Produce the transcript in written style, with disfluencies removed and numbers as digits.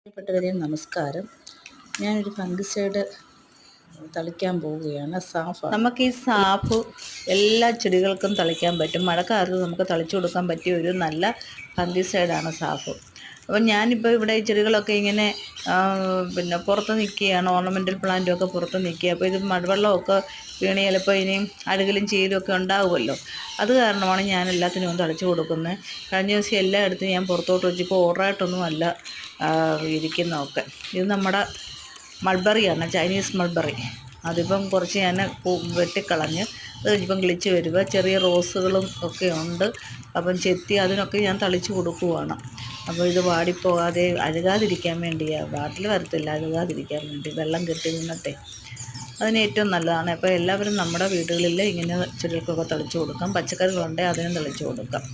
പ്രിയപ്പെട്ടവരെ നമസ്കാരം. ഞാനൊരു ഫംഗിസൈഡ് തളിക്കാൻ പോവുകയാണ്. നമുക്ക് ഈ സാഫ് എല്ലാ ചെടികൾക്കും തളിക്കാൻ പറ്റും. മഴക്കാലത്ത് നമുക്ക് തളിച്ചു കൊടുക്കാൻ പറ്റിയ ഒരു നല്ല ഫംഗിസൈഡാണ് സാഫ്. അപ്പം ഞാനിപ്പോൾ ഇവിടെ ഈ ചെടികളൊക്കെ ഇങ്ങനെ പുറത്ത് നിൽക്കുകയാണ്. ഓർണമെൻ്റൽ പ്ലാന്റും ഒക്കെ പുറത്ത് നിൽക്കുക. അപ്പോൾ ഇത് മഴവെള്ളമൊക്കെ വീണ് ചിലപ്പോൾ ഇനിയും അഴുകലും ചീരൊക്കെ ഉണ്ടാകുമല്ലോ. അത് കാരണമാണ് ഞാൻ എല്ലാത്തിനും ഒന്ന് തളിച്ചു കൊടുക്കുന്നത്. കഴിഞ്ഞ ദിവസം എല്ലായിടത്തും ഞാൻ പുറത്തോട്ട് വെച്ചപ്പോൾ ഓർഡറായിട്ടൊന്നും അല്ല ഇരിക്കുന്നതൊക്കെ. ഇത് നമ്മുടെ മൾബറിയാണ്, ചൈനീസ് മൾബറി. അതിപ്പം കുറച്ച് ഞാൻ വെട്ടിക്കളഞ്ഞ് അത് ഇപ്പം കിളിച്ച് വരിക. ചെറിയ റോസുകളും ഒക്കെ ഉണ്ട്. അപ്പം ചെത്തി അതിനൊക്കെ ഞാൻ തളിച്ച് കൊടുക്കുവാണ്. അപ്പോൾ ഇത് വാടിപ്പോകാതെ അഴുകാതിരിക്കാൻ വേണ്ടിയാണ്. വാട്ടിൽ വരത്തില്ല, അഴുകാതിരിക്കാൻ വേണ്ടി വെള്ളം കെട്ടി നിന്നിട്ടേ അതിന് ഏറ്റവും നല്ലതാണ്. അപ്പോൾ എല്ലാവരും നമ്മുടെ വീടുകളിൽ ഇങ്ങനെ ചെടികൾക്കൊക്കെ തളിച്ച് കൊടുക്കാം. പച്ചക്കറികളുണ്ടെങ്കിൽ അതിനും തളിച്ച് കൊടുക്കാം.